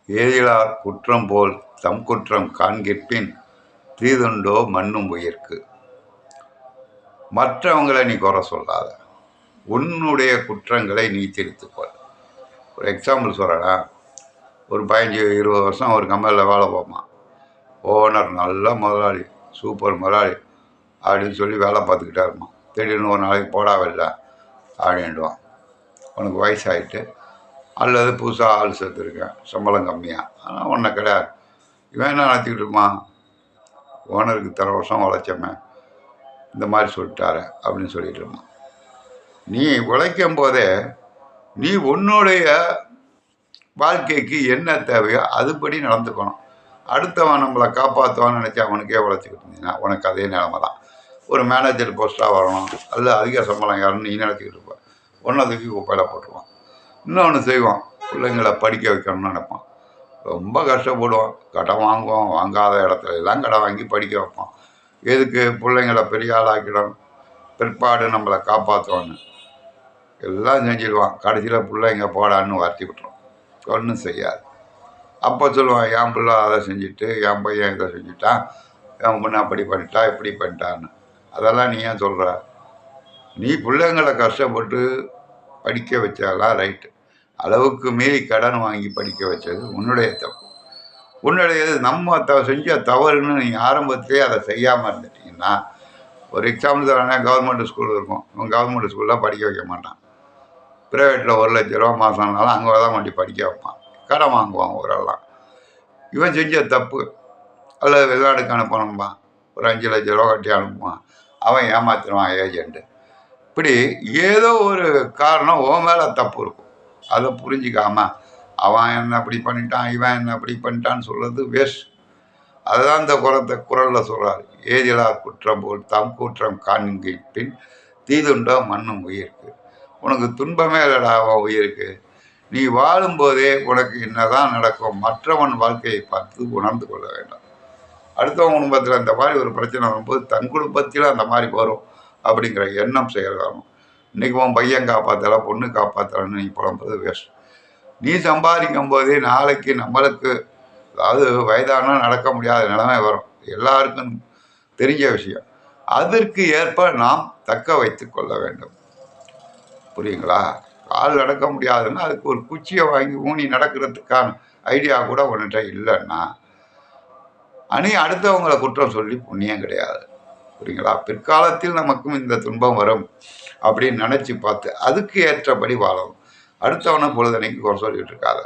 ஏதிலார் குற்றம் போல் தம் குற்றம் காண்கிற்பின் தீதுண்டோ மண்ணும் உயிர்க்கு. மற்றவங்களை நீ குறை சொல்லாத, உன்னுடைய குற்றங்களை நீ திருத்திக்கொள். ஒரு எக்ஸாம்பிள் சொல்கிறேன்னா, ஒரு 15-20 வருஷம் ஒரு கம்பெனியில் வேலை பார்ப்பான். ஓனர் நல்ல முதலாளி, சூப்பர் முதலாளி அப்படின்னு சொல்லி வேலை பார்த்துக்கிட்டே இருப்பான். திடீர்னு ஒரு நாளைக்கு போடா வெளில அப்படின்டுவான். உனக்கு வயசாகிட்டு அல்லது புதுசாக ஆள் சேர்த்துருக்கேன், சம்பளம் கம்மியாக, ஆனால் ஒன்றை கிடையாது. இவன் என்ன நினச்சிக்கிட்டு இருப்பான், ஓனருக்கு இத்தனை வருஷம் உழைச்சமே இந்த மாதிரி சொல்லிட்டார அப்படின்னு சொல்லிட்டு இருப்பான். நீ உழைக்கும் போதே நீ உன்னுடைய வாழ்க்கைக்கு என்ன தேவையோ அதுபடி நடந்துக்கணும். அடுத்தவன் நம்மளை காப்பாற்றுவான்னு நினச்சி அவனுக்கே உழைச்சிக்கிட்டு இருந்தீங்கன்னா உனக்கு அதே நிலைமை தான். ஒரு மேனேஜர் போஸ்ட்டாக வரணும் அல்ல அதிக சம்பளம் யாருன்னு நீ நினச்சிக்கிட்டு இருப்ப, ஒன்றை தூக்கி குப்பையில் போட்டுருவான். இன்னொன்று செய்வான், பிள்ளைங்களை படிக்க வைக்கணும்னு நினைப்பான். ரொம்ப கஷ்டப்படுவான், கடன் வாங்குவான், வாங்காத இடத்துல எல்லாம் கடன் வாங்கி படிக்க வைப்பான். எதுக்கு? பிள்ளைங்களை பெரிய ஆளாக்கிடணும், பிற்பாடு நம்மளை காப்பாற்றுவான்னு எல்லாம் செஞ்சிடுவான். கடைசியில் பிள்ளைங்க போடான்னு வார்த்தி விட்டுருவான், ஒன்றும் செய்யாது. அப்போ சொல்லுவான், என் பிள்ளை அதை செஞ்சுட்டு என் பையன் இதை செஞ்சுட்டான், என் பொண்ணு அப்படி பண்ணிட்டா இப்படி பண்ணிட்டான்னு. அதெல்லாம் நீ ஏன் சொல்கிற? நீ பிள்ளைங்களை கஷ்டப்பட்டு படிக்க வச்சாலாம் ரைட்டு, அளவுக்கு மீறி கடன் வாங்கி படிக்க வச்சது உன்னுடைய தப்பு. உன்னுடையது நம்ம செஞ்ச தவறுன்னு நீ ஆரம்பத்திலே அதை செய்யாமல் இருந்துட்டீங்கன்னா, ஒரு எக்ஸாம்பிள் தரேன், கவர்மெண்ட் ஸ்கூல் இருக்கும், இவன் கவர்மெண்ட் ஸ்கூலில் படிக்க வைக்க மாட்டான். ப்ரைவேட்டில் 1 லட்ச ரூபா மாதம்னாலும் அங்கே தான் கொண்டு படிக்க வைப்பான், கடன் வாங்குவான் ஊரெல்லாம். இவன் செஞ்ச தப்பு. அதில் வெளிநாடுக்கு அனுப்பணும்பான், ஒரு 5 லட்ச ரூபா கட்டி அனுப்புவான், அவன் ஏமாத்திடுவான் ஏஜெண்ட்டு. இப்படி ஏதோ ஒரு காரணம் ஓ மேலே தப்பு இருக்கும். அதை புரிஞ்சிக்காமல் அவன் என்ன அப்படி பண்ணிட்டான் இவன் என்ன அப்படி பண்ணிட்டான்னு சொல்கிறது வேஸ்ட். அதுதான் இந்த குரலில் சொல்கிறார், ஏதிலார் குற்றம் போல் தம் குற்றம் காண்கிற்பின் தீதுண்டோ மண்ணும் உயிருக்கு. உனக்கு துன்பமே இல்லடா அவன் உயிருக்கு. நீ வாழும்போதே உனக்கு என்னதான் நடக்கும், மற்றவன் வாழ்க்கையை பார்த்து உணர்ந்து கொள்ள வேண்டும். அடுத்தவன் குடும்பத்தில் இந்த மாதிரி ஒரு பிரச்சனை வரும்போது தன் குடும்பத்தில் அந்த மாதிரி வரும் அப்படிங்கிற எண்ணம் செய்யறதாகும். இன்றைக்கி உன் பையன் காப்பாற்றலை பொண்ணு காப்பாற்றலைன்னு நீ புலம்புறது வேஸ்ட். நீ சம்பாதிக்கும் போதே நாளைக்கு நம்மளுக்கு, அதாவது வயதானா நடக்க முடியாத நிலைமை வரும், எல்லாருக்கும் தெரிஞ்ச விஷயம். அதற்கு ஏற்ப நாம் தக்க வைத்து கொள்ள வேண்டும். புரியுங்களா? கால் நடக்க முடியாதுன்னா அதுக்கு ஒரு குச்சியை வாங்கி ஊனி நடக்கிறதுக்கான ஐடியா கூட உன்கிட்ட இல்லைன்னா அணி அடுத்தவங்களை குற்றம் சொல்லி புண்ணியம் கிடையாது. புரியுங்களா? பிற்காலத்தில் நமக்கும் இந்த துன்பம் வரும் அப்படின்னு நினச்சி பார்த்து அதுக்கு ஏற்றபடி வாழணும். அடுத்தவனை பொழுதனைக்கு குறை சொல்லிட்டு இருக்காத.